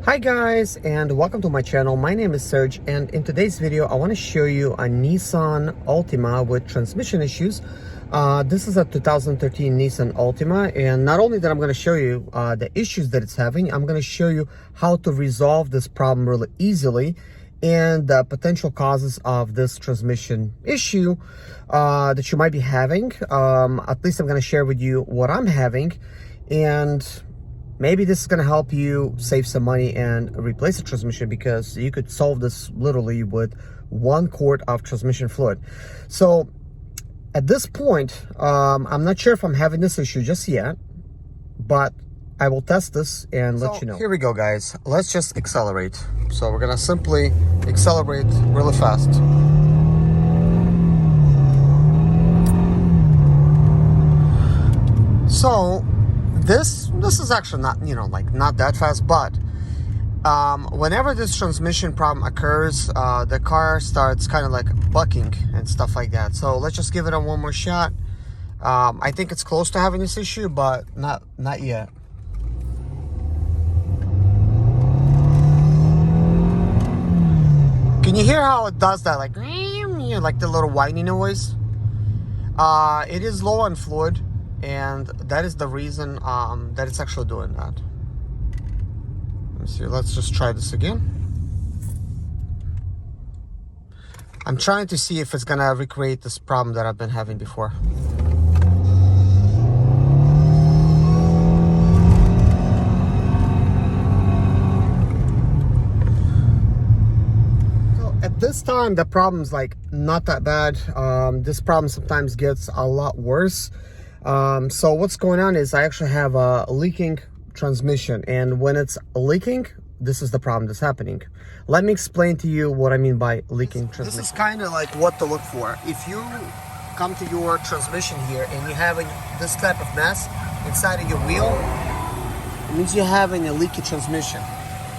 Hi guys, and welcome to my channel. My name is Serge, and in today's video I want to show you a Nissan Altima with transmission issues. This is a 2013 Nissan Altima, and not only that I'm going to show you the issues that it's having, I'm going to show you how to resolve this problem really easily and the potential causes of this transmission issue that you might be having. At least I'm going to share with you what I'm having, and maybe this is going to help you save some money and replace the transmission, because you could solve this literally with 1 quart of transmission fluid. So at this point, I'm not sure if I'm having this issue just yet, but I will test this and let you know. Here we go, guys. Let's just accelerate. So we're going to simply accelerate really fast. So this is actually not, not that fast, but whenever this transmission problem occurs, the car starts kind of like bucking and stuff like that. So let's just give it one more shot. I think it's close to having this issue, but not yet. Can you hear how it does that, like the little whiny noise? It is low on fluid, and that is the reason that it's actually doing that. Let's see, let's just try this again. I'm trying to see if it's gonna recreate this problem that I've been having before. So at this time, the problem's like not that bad. This problem sometimes gets a lot worse. So what's going on is I actually have a leaking transmission, and when it's leaking, this is the problem that's happening. Let me explain to you what I mean by leaking transmission. This is kind of like what to look for. If you come to your transmission here and you're having this type of mess inside of your wheel, it means you're having a leaky transmission,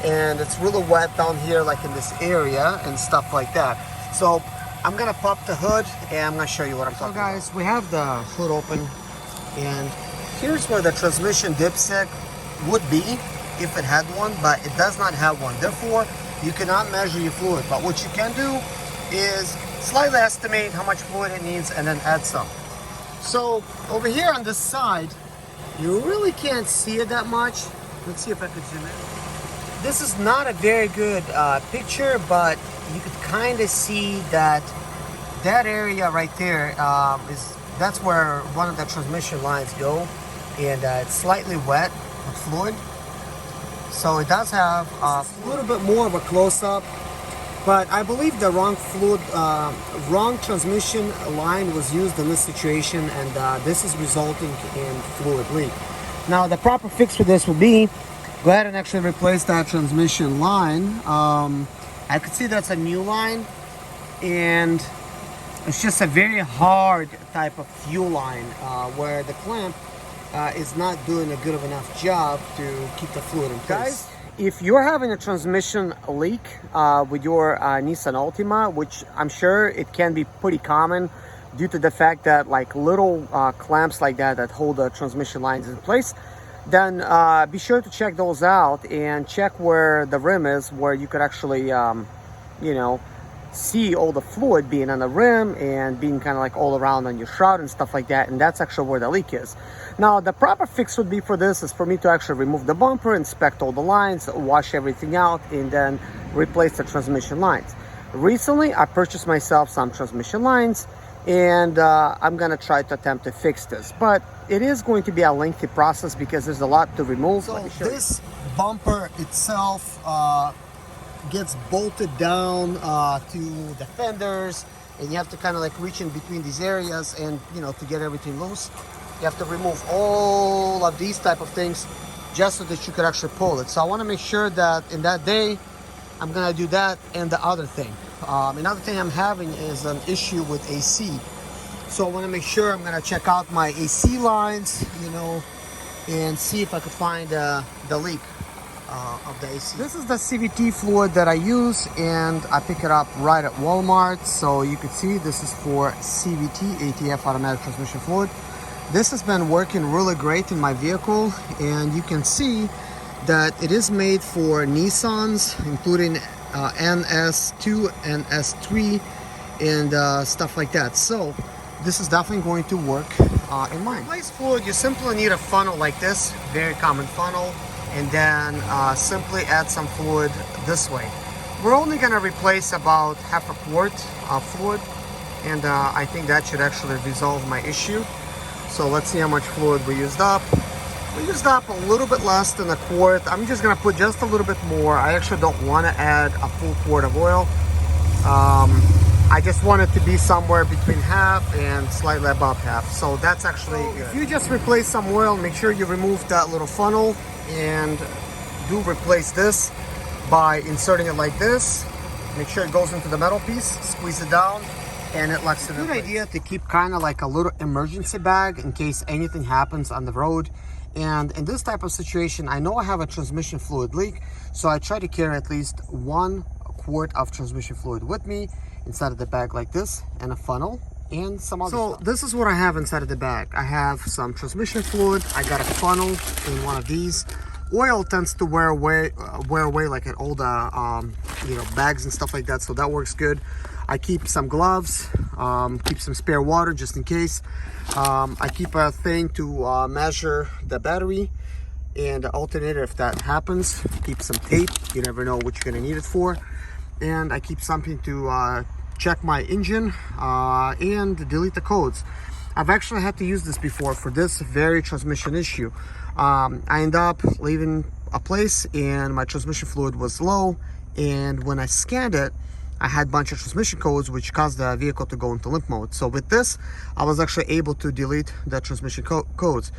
and it's really wet down here, like in this area and stuff like that. So I'm gonna pop the hood and I'm gonna show you what I'm talking about. So guys, we have the hood open, and here's where the transmission dipstick would be if it had one, but it does not have one. Therefore, you cannot measure your fluid. But what you can do is slightly estimate how much fluid it needs and then add some. So over here on this side, you really can't see it that much. Let's see if I could zoom in. This is not a very good picture, but you could kind of see that area right there that's where one of the transmission lines go, and it's slightly wet with fluid. So it does have a little bit more of a close-up, but I believe the wrong transmission line was used in this situation, and this is resulting in fluid leak. Now the proper fix for this would be go ahead and actually replace that transmission line. I could see that's a new line, and it's just a very hard type of fuel line where the clamp is not doing a good of enough job to keep the fluid in place. Guys, if you're having a transmission leak with your Nissan Altima, which I'm sure it can be pretty common due to the fact that like little clamps like that hold the transmission lines in place, then be sure to check those out and check where the rim is, where you could actually see all the fluid being on the rim and being kind of like all around on your shroud and stuff like that, and that's actually where the leak is. Now the proper fix would be for this is for me to actually remove the bumper, inspect all the lines, wash everything out, and then replace the transmission lines. Recently I purchased myself some transmission lines, and I'm gonna try to attempt to fix this, but it is going to be a lengthy process because there's a lot to remove. So this bumper itself gets bolted down to the fenders, and you have to kind of like reach in between these areas, and to get everything loose, you have to remove all of these type of things just so that you could actually pull it. So I want to make sure that in that day I'm gonna do that and the other thing. Another thing I'm having is an issue with AC, so I want to make sure I'm gonna check out my AC lines, and see if I could find the leak of the AC. This is the CVT fluid that I use, and I pick it up right at Walmart. So you can see this is for CVT, ATF automatic transmission fluid. This has been working really great in my vehicle, and you can see that it is made for Nissans, including NS2 and S3 and stuff like that. So this is definitely going to work in mine. To replace fluid, you simply need a funnel like this, very common funnel, and then simply add some fluid this way. We're only going to replace about half a quart of fluid, and I think that should actually resolve my issue. So let's see how much fluid we used up. We used up a little bit less than a quart. I'm just gonna put just a little bit more. I actually don't want to add a full quart of oil. I just want it to be somewhere between half and slightly above half. So that's actually good. If you just replace some oil, make sure you remove that little funnel, and do replace this by inserting it like this. Make sure it goes into the metal piece, squeeze it down, and it locks it in place. Good idea to keep kind of like a little emergency bag in case anything happens on the road. And in this type of situation, I know I have a transmission fluid leak, so I try to carry at least 1 quart of transmission fluid with me inside of the bag like this, and a funnel and some other stuff. So this is what I have inside of the bag. I have some transmission fluid, I got a funnel in one of these. Oil tends to wear away like at all the bags and stuff like that, so that works good. I keep some gloves, keep some spare water just in case. I keep a thing to measure the battery and the alternator if that happens. Keep some tape, you never know what you're gonna need it for. And I keep something to check my engine and delete the codes. I've actually had to use this before for this very transmission issue. I end up leaving a place and my transmission fluid was low, and when I scanned it, I had a bunch of transmission codes which caused the vehicle to go into limp mode. So with this, I was actually able to delete the transmission codes.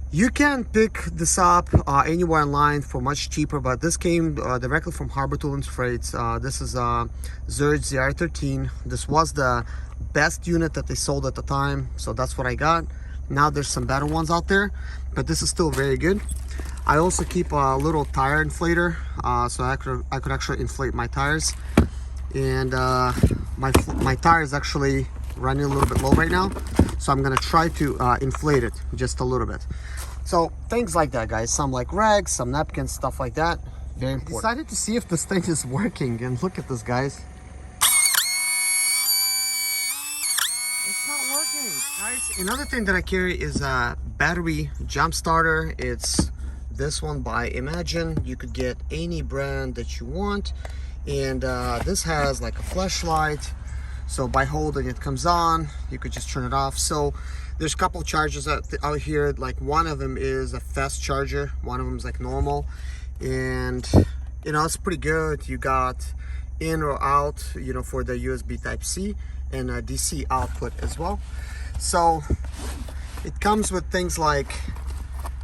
You can pick this up anywhere online for much cheaper, but this came directly from Harbor Tool & Freights. This is a Zurich ZR13. This was the best unit that they sold at the time, so that's what I got. Now there's some better ones out there, but this is still very good. I also keep a little tire inflator, so I could actually inflate my tires. And my tire is actually running a little bit low right now, so I'm gonna try to inflate it just a little bit. So things like that, guys. Some like rags, some napkins, stuff like that. Very important. I decided to see if this thing is working, and look at this, guys. It's not working, guys. Another thing that I carry is a battery jump starter. It's this one by Imagine. You could get any brand that you want. And this has like a flashlight, so by holding it comes on, you could just turn it off. So there's a couple chargers out here. Like one of them is a fast charger, one of them is like normal, and it's pretty good. You got in or out, for the USB Type-C, and a DC output as well. So it comes with things like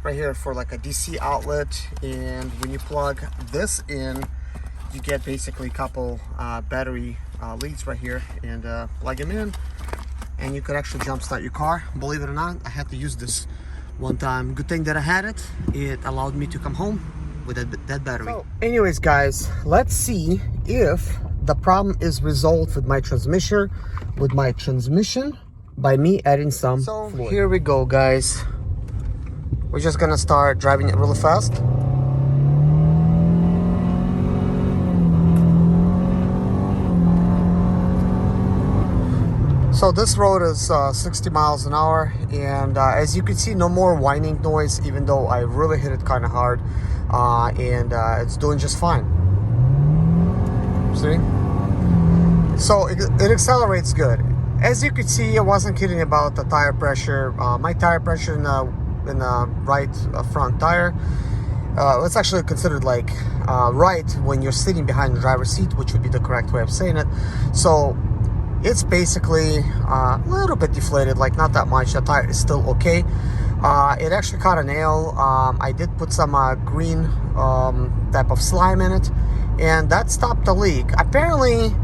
right here for like a DC outlet, and when you plug this in, you get basically a couple battery leads right here, and plug them in, and you could actually jump start your car. Believe it or not, I had to use this one time. Good thing that I had it. It allowed me to come home with that battery. So anyways, guys, let's see if the problem is resolved with my transmission by me adding some fluid. Here we go, guys. We're just gonna start driving it really fast. So this road is 60 miles an hour, and as you can see, no more whining noise, even though I really hit it kind of hard, and it's doing just fine. See? So it accelerates good. As you can see, I wasn't kidding about the tire pressure. My tire pressure in the right front tire, it's actually considered like right when you're sitting behind the driver's seat, which would be the correct way of saying it. So it's basically a little bit deflated, like not that much. The tire is still okay. It actually caught a nail. I did put some green type of slime in it, and that stopped the leak. Apparently,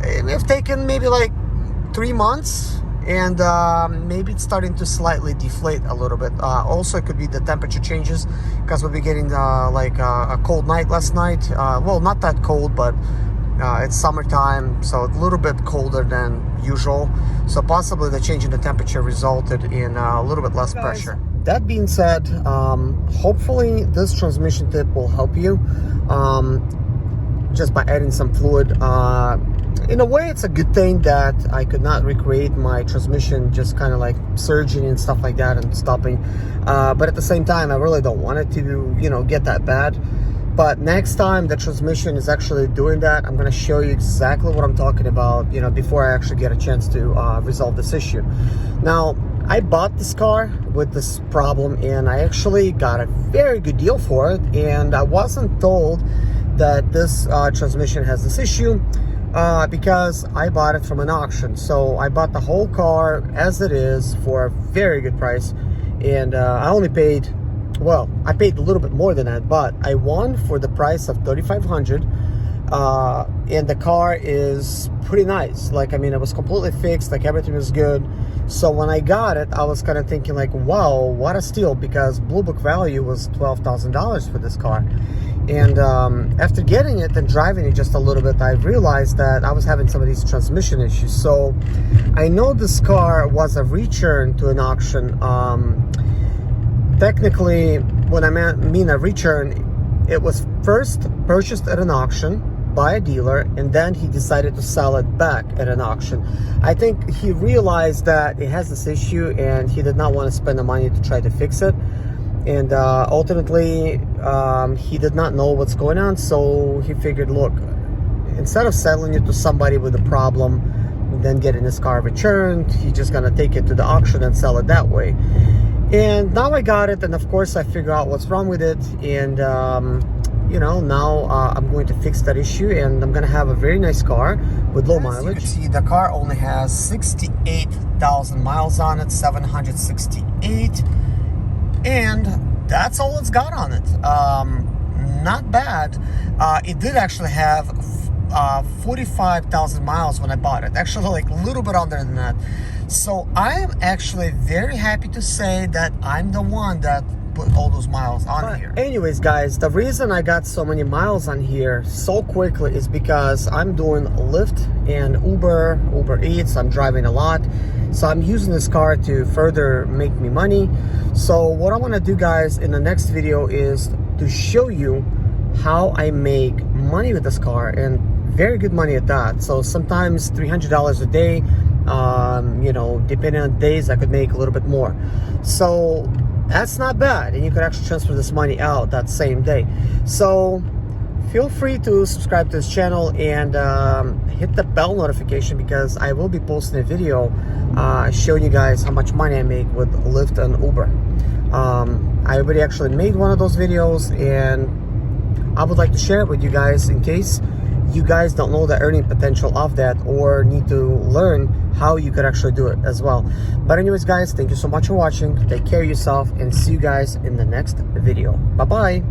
it may have taken maybe like 3 months, and maybe it's starting to slightly deflate a little bit. Also, it could be the temperature changes, because we'll be getting like a cold night last night. Well, not that cold, but it's summertime, so it's a little bit colder than usual. So possibly the change in the temperature resulted in a little bit less pressure. that being said, hopefully this transmission tip will help you just by adding some fluid. In a way, it's a good thing that I could not recreate my transmission just kind of like surging and stuff like that and stopping, but at the same time I really don't want it to, you know, get that bad. But next time the transmission is actually doing that, I'm going to show you exactly what I'm talking about, you know, before I actually get a chance to resolve this issue. Now, I bought this car with this problem, and I actually got a very good deal for it, and I wasn't told that this transmission has this issue because I bought it from an auction. So I bought the whole car as it is for a very good price, and I only paid, well, I paid a little bit more than that, but I won for the price of $3,500. And the car is pretty nice. Like, I mean, it was completely fixed, like everything was good. So when I got it, I was kind of thinking like, wow, what a steal, because Blue Book value was $12,000 for this car. And after getting it and driving it just a little bit, I realized that I was having some of these transmission issues. So I know this car was a return to an auction. Technically, when I mean a return, it was first purchased at an auction by a dealer, and then he decided to sell it back at an auction. I think he realized that it has this issue and he did not want to spend the money to try to fix it. And ultimately, he did not know what's going on, so he figured, look, instead of selling it to somebody with a problem, then getting his car returned, he's just gonna take it to the auction and sell it that way. And now I got it, and of course I figure out what's wrong with it, and you know, now I'm going to fix that issue, and I'm gonna have a very nice car with low mileage. As you can see, the car only has 68,000 miles on it, 768, and that's all it's got on it. Not bad. It did actually have 45,000 miles when I bought it, actually like a little bit under than that. So I am actually very happy to say that I'm the one that put all those miles on here. Anyways, guys, the reason I got so many miles on here so quickly is because I'm doing Lyft and Uber Eats. I'm driving a lot, so I'm using this car to further make me money. So what I want to do, guys, in the next video is to show you how I make money with this car, and very good money at that. So sometimes $300 a day, you know, depending on days, I could make a little bit more. So that's not bad, and you could actually transfer this money out that same day. So feel free to subscribe to this channel and hit the bell notification, because I will be posting a video showing you guys how much money I make with Lyft and Uber. I already actually made one of those videos, and I would like to share it with you guys in case you guys don't know the earning potential of that, or need to learn how you could actually do it as well. But anyways, guys, thank you so much for watching. Take care of yourself, and see you guys in the next video. Bye bye.